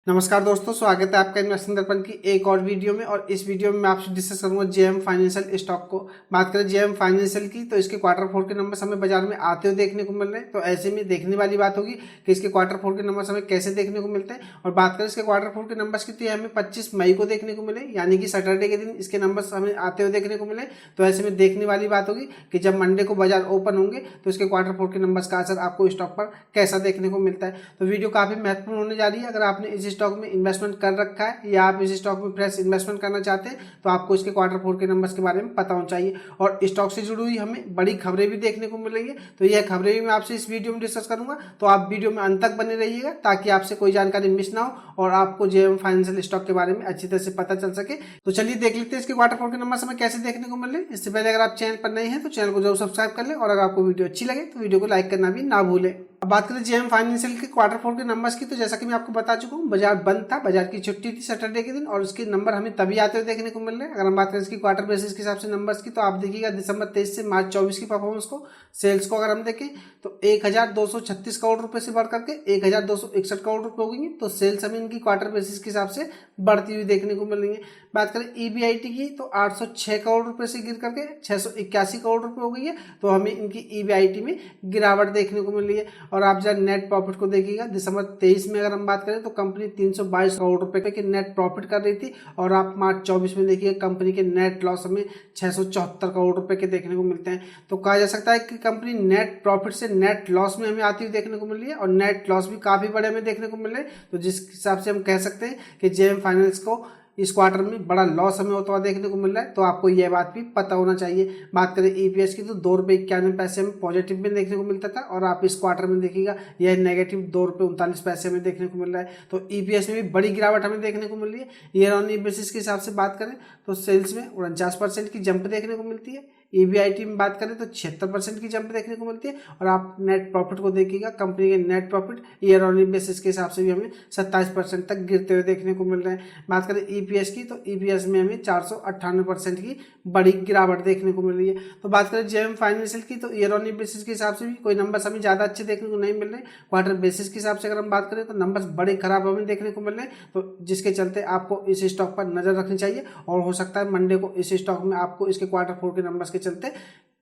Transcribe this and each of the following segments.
नमस्कार दोस्तों, स्वागत है आपका इन्वेस्टिंग दर्पण की एक और वीडियो में। और इस वीडियो में मैं आपसे डिस्कस करूंगा जेएम फाइनेंशियल स्टॉक को। बात करें जेएम फाइनेंशियल की तो इसके क्वार्टर फोर के नंबर्स हमें बाजार में आते हुए देखने को मिल रहे हैं। तो ऐसे में देखने वाली बात होगी कि इसके क्वार्टर फोर के नंबर्स हमें कैसे देखने को मिलते हैं। और बात करें इसके क्वार्टर फोर के नंबर्स की तो ये हमें 25 मई को देखने को मिले, यानी कि सैटरडे के दिन इसके नंबर्स हमें आते हुए देखने को मिले। तो ऐसे में देखने वाली बात होगी कि जब मंडे को बाजार ओपन होंगे तो इसके क्वार्टर फोर के नंबर्स का असर आपको स्टॉक पर कैसा देखने को मिलता है। तो वीडियो काफी महत्वपूर्ण होने जा रही है। अगर आपने इस स्टॉक में इन्वेस्टमेंट कर रखा है या आप इस स्टॉक में फ्रेश इन्वेस्टमेंट करना चाहते हैं तो आपको इसके क्वार्टर फोर के नंबर्स के बारे में पता होना चाहिए। और स्टॉक से जुड़ी हुई हमें बड़ी खबरें भी देखने को मिलेंगी। तो यह खबरें भी मैं आपसे इस वीडियो में डिस्कस करूंगा। तो आप वीडियो में अंत तक बने रहिएगा ताकि आपसे कोई जानकारी मिस ना हो और आपको जेएम फाइनेंशियल स्टॉक के बारे में अच्छी तरह से पता चल सके। तो चलिए देख लेते हैं इसके क्वार्टर फोर के नंबर्स हमें कैसे देखने को मिले। इससे पहले अगर आप चैनल पर नए हैं तो चैनल को जरूर सब्सक्राइब कर लें और अगर आपको वीडियो अच्छी लगे तो वीडियो को लाइक करना भी ना भूलें। अब बात करें जेएम फाइनेंशियल के क्वार्टर फोर के नंबर्स की तो जैसा कि मैं आपको बता चुका हूँ, बाजार बंद था, बाजार की छुट्टी थी सैटरडे के दिन और उसके नंबर हमें तभी आते हुए देखने को मिल रहे हैं। अगर हम बात करें इसकी क्वार्टर बेसिस के हिसाब से नंबर्स की तो आप देखिएगा दिसंबर 23 से मार्च 24 की परफॉर्मेंस को, सेल्स को अगर हम देखें तो 1236 करोड़ रुपए से बढ़ करके 1261 करोड़ रुपए हो गई है। तो सेल्स हमें इनकी क्वार्टर बेसिस के हिसाब से बढ़ती हुई देखने को मिल रही है। बात करें ईबीआईटी की तो 806 करोड़ रुपए से गिर करके 681 करोड़ रुपए हो गई है। तो हमें इनकी ईबीआईटी में गिरावट देखने को मिल रही है। और आप जब नेट प्रॉफिट को देखिएगा दिसंबर 23 में अगर हम बात करें तो कंपनी 322 करोड़ रुपए के नेट प्रॉफिट कर रही थी और आप मार्च 24 में देखिए कंपनी के नेट लॉस हमें 674 करोड़ रुपए के देखने को मिलते हैं। तो कहा जा सकता है कि कंपनी नेट प्रॉफिट से नेट लॉस में हमें आती हुई देखने को मिल रही है और नेट लॉस भी काफी बड़े हमें देखने को मिल रहे हैं। तो जिस हिसाब से हम कह सकते हैं कि जेएम फाइनेंस को इस क्वार्टर में बड़ा लॉस हमें होता हुआ देखने को मिल रहा है। तो आपको यह बात भी पता होना चाहिए। बात करें ईपीएस की तो 2 रुपये 91 पैसे हमें पॉजिटिव में देखने को मिलता था और आप इस क्वार्टर में देखिएगा यह नेगेटिव 2 रुपये 39 पैसे हमें देखने को मिल रहा है। तो ईपीएस में भी बड़ी गिरावट हमें देखने को मिल रही है। ईयर ऑन ईयर बेसिस के हिसाब से बात करें तो सेल्स में 49% की जंप देखने को मिलती है। ईबीआईटी में बात करें तो 76% की जंप देखने को मिलती है। और आप नेट प्रॉफिट को देखिएगा, कंपनी के net profit year on year basis के हिसाब से भी हमें 27% तक गिरते हुए देखने को मिल रहे हैं। बात करें ईपीएस की तो ईपीएस में हमें 498% की बड़ी गिरावट देखने को मिल रही है। तो बात करें जेएम फाइनेंशियल की तो ईयर ऑन ईयर बेसिस के हिसाब से भी कोई नंबर्स हमें ज़्यादा अच्छे देखने को नहीं मिल रहे। क्वार्टर बेसिस के हिसाब से अगर हम बात करें तो नंबर्स बड़े खराब हमें देखने को मिल रहे हैं। तो जिसके चलते आपको इस स्टॉक पर नजर रखनी चाहिए और हो सकता है मंडे को इस स्टॉक में आपको इसके क्वार्टर फोर के नंबर्स के चलते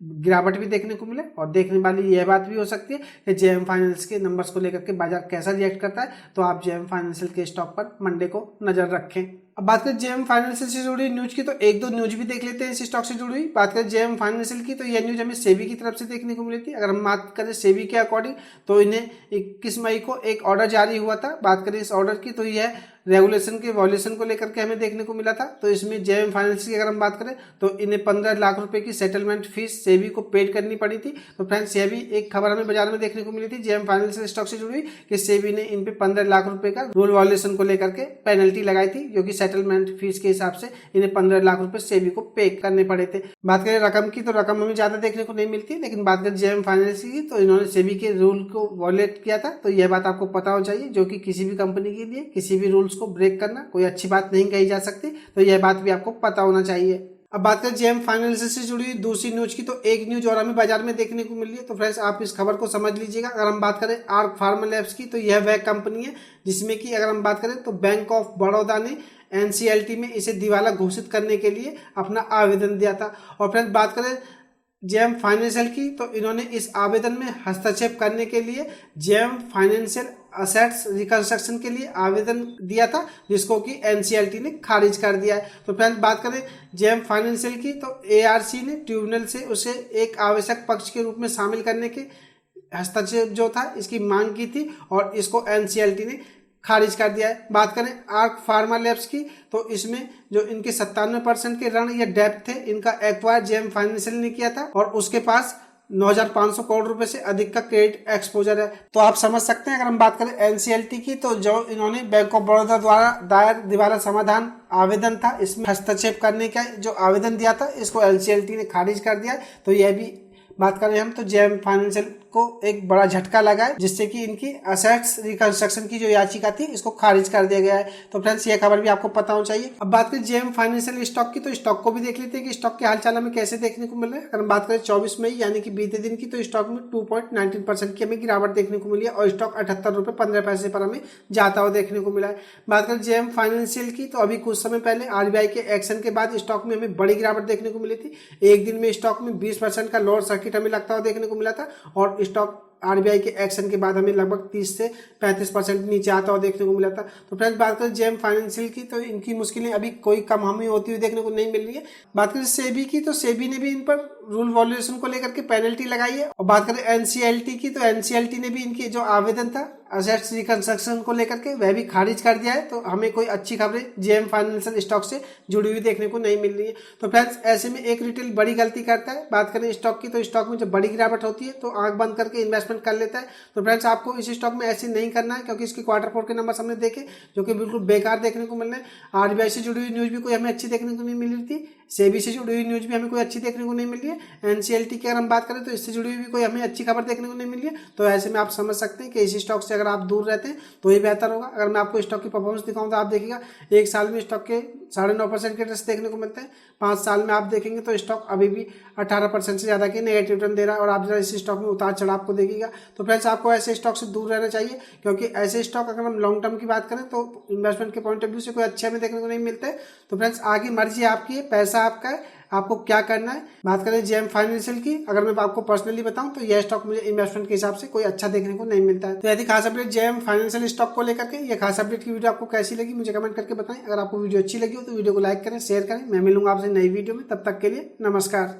गिरावट भी देखने को मिले। और देखने वाली यह बात भी हो सकती है कि जेएम फाइनेंस के नंबर्स को लेकर के बाजार कैसा रिएक्ट करता है। तो आप जेएम फाइनेंशियल के स्टॉक पर मंडे को नजर रखें। अब बात करें जेएम फाइनेंशियल से जुड़ी न्यूज की तो एक दो न्यूज भी देख लेते हैं इस स्टॉक से जुड़ी हुई। बात करें जेएम फाइनेंशियल की तो यह न्यूज हमें सेबी की तरफ से देखने को मिली थी। अगर हम बात करें सेबी के अकॉर्डिंग तो इन्हें 21 मई को एक ऑर्डर जारी हुआ था। बात करें इस ऑर्डर की तो यह रेगुलेशन के वॉल्यूशन को लेकर के हमें देखने को मिला था। तो इसमें जेएम फाइनेंस की अगर हम बात करें तो इन्हें 15 लाख रुपए की सेटलमेंट फीस सेबी को पेड करनी पड़ी थी। तो फ्रेंड्स यह भी एक खबर हमें बाजार में देखने को मिली थी जेएम फाइनेंशियल स्टॉक से जुड़ी कि सेबी ने इन पे 15 लाख रुपए का रूल वॉल्यूशन को लेकर के पेनल्टी लगाई थी, जो कि सेटलमेंट फीस के हिसाब से इन्हें 15 लाख रुपए सेबी को पे करने पड़े थे। बात करें रकम की तो रकम हमें ज्यादा देखने को नहीं मिलती, लेकिन बात करें जेएम फाइनेंस की तो इन्होंने सेबी के रूल को वॉलेट किया था। तो यह बात आपको पता होना चाहिए, जो कि किसी भी कंपनी के लिए किसी भी रूल्स को ब्रेक करना कोई अच्छी बात नहीं कही जा सकती। तो यह बात भी आपको पता होना चाहिए। अब बात करें जेएम फाइनेंशियल से जुड़ी दूसरी न्यूज की तो एक न्यूज और हमें बाजार में देखने को मिल रही है। तो फ्रेंड्स आप इस खबर को समझ लीजिएगा। अगर हम बात करें आर्क फार्मा लैब्स की तो यह वह कंपनी है जिसमें कि अगर हम बात करें तो बैंक ऑफ बड़ौदा ने एनसीएलटी में इसे दिवाला घोषित करने के लिए अपना आवेदन दिया था। और फ्रेंड्स बात करें जेएम फाइनेंशियल की तो इन्होंने इस आवेदन में हस्तक्षेप करने के लिए जेएम फाइनेंशियल असेट्स रिकंस्ट्रक्शन के लिए आवेदन दिया था, जिसको कि एनसीएलटी ने खारिज कर दिया है। तो फ्रेंड्स बात करें जेएम फाइनेंशियल की तो एआरसी ने ट्रिब्यूनल से उसे एक आवश्यक पक्ष के रूप में शामिल करने के हस्तक्षेप जो था इसकी मांग की थी और इसको एनसीएलटी ने खारिज कर दिया है। बात करें आर्क फार्मा लैब्स की तो इसमें जो इनके 97% के ऋण या डेप्ट थे इनका एक्वायर जेएम फाइनेंशियल ने किया था और उसके पास 9,500 करोड़ रुपए से अधिक का क्रेडिट एक्सपोजर है। तो आप समझ सकते हैं अगर हम बात करें एनसीएलटी की तो जो इन्होंने बैंक ऑफ बड़ौदा द्वारा दायर दिवाला समाधान आवेदन था इसमें हस्तक्षेप करने का जो आवेदन दिया था इसको एनसीएलटी ने खारिज कर दिया है। तो यह भी बात करें हम तो जेएम फाइनेंशियल को एक बड़ा झटका लगा है, जिससे कि इनकी असेट्स रिकंस्ट्रक्शन की जो याचिका थी इसको खारिज कर दिया गया है। तो फ्रेंड्स ये खबर भी आपको पता होना चाहिए। अब बात करें जेएम फाइनेंशियल स्टॉक की, तो स्टॉक को भी देख लेते हैं कि स्टॉक के हालचाल हमें कैसे देखने को मिल रहा है। अगर हम बात करें 24 मई यानी कि बीते दिन की, तो स्टॉक में 2.19% की हमें गिरावट देखने को मिली है और स्टॉक 78 रुपये 15 पैसे पर हमें जाता हुआ देखने को मिला है। बात करें जेएम फाइनेंशियल की, तो अभी कुछ समय पहले आरबीआई के एक्शन के बाद स्टॉक में हमें बड़ी गिरावट देखने को मिली थी। एक दिन में स्टॉक में 20% का लोअर सर्किट हमें लगता हुआ देखने को मिला था और स्टॉक आरबीआई के एक्शन के बाद हमें लगभग 30 से 35% नीचे आता हुआ देखने को मिला था। तो फ्रेंड्स बात करें जेएम फाइनेंशियल की, तो इनकी मुश्किलें अभी कोई कम हमें होती हुई देखने को नहीं मिल रही है। बात करें सेबी की, तो सेबी ने भी इन पर रूल वॉल्यूशन को लेकर के पेनल्टी लगाई है। और बात करें एनसीएलटी की, तो एनसीएलटी ने भी इनकी जो आवेदन था असेट्स रिकंस्ट्रक्शन को लेकर के वह भी खारिज कर दिया है। तो हमें कोई अच्छी खबरें जेएम फाइनेंशियल स्टॉक से जुड़ी हुई देखने को नहीं मिल रही है। तो फ्रेंड्स ऐसे में एक रिटेल बड़ी गलती करता है। बात करें स्टॉक की, तो स्टॉक में जब बड़ी गिरावट होती है तो आंख बंद करके इन्वेस्टमेंट कर लेता है। तो फ्रेंड्स आपको इस स्टॉक में ऐसे नहीं करना है, क्योंकि इसके क्वार्टर 4 के नंबर हमने देखे जो कि बिल्कुल बेकार देखने को मिल रहे हैं। आरबीआई से जुड़ी हुई न्यूज भी कोई हमें अच्छी देखने को नहीं मिल रही थी, सेबी से जुड़ी हुई न्यूज भी हमें कोई अच्छी देखने को नहीं मिल रही है। एनसीएलटी की अगर हम बात करें तो इससे जुड़ी हुई भी कोई हमें अच्छी खबर देखने को नहीं मिल रही है। तो ऐसे में आप समझ सकते हैं कि इस स्टॉक से अगर आप दूर रहते हैं तो ही बेहतर होगा। अगर मैं आपको स्टॉक की परफॉर्मेंस दिखाऊं तो आप देखिएगा एक साल में स्टॉक के 9.5% के रिटर्न देखने को मिलते हैं। 5 साल में आप देखेंगे तो स्टॉक अभी भी 18% से ज़्यादा के नेगेटिव रिटर्न दे रहा है और आप जरा इस स्टॉक में उतार चढ़ाव को देखिएगा। तो फ्रेंड्स आपको ऐसे स्टॉक से दूर रहना चाहिए, क्योंकि ऐसे स्टॉक अगर हम लॉन्ग टर्म की बात करें तो इन्वेस्टमेंट के पॉइंट ऑफ व्यू से कोई अच्छे हमें देखने को नहीं मिलते। तो फ्रेंड्स आगे मर्जी आपकी है, पैसा आपका है, आपको क्या करना है। बात करें जेएम फाइनेंशियल की, अगर मैं आपको पर्सनली बताऊं तो यह स्टॉक मुझे इन्वेस्टमेंट के हिसाब से कोई अच्छा देखने को नहीं मिलता है। तो यदि खास अपडेट जेएम फाइनेंशियल स्टॉक को लेकर के, ये खास अपडेट की वीडियो आपको कैसी लगी मुझे कमेंट करके बताएं। अगर आपको वीडियो अच्छी लगी हो तो वीडियो को लाइक करें, शेयर करें। मैं मिलूंगा आपसे नई वीडियो में, तब तक के लिए नमस्कार।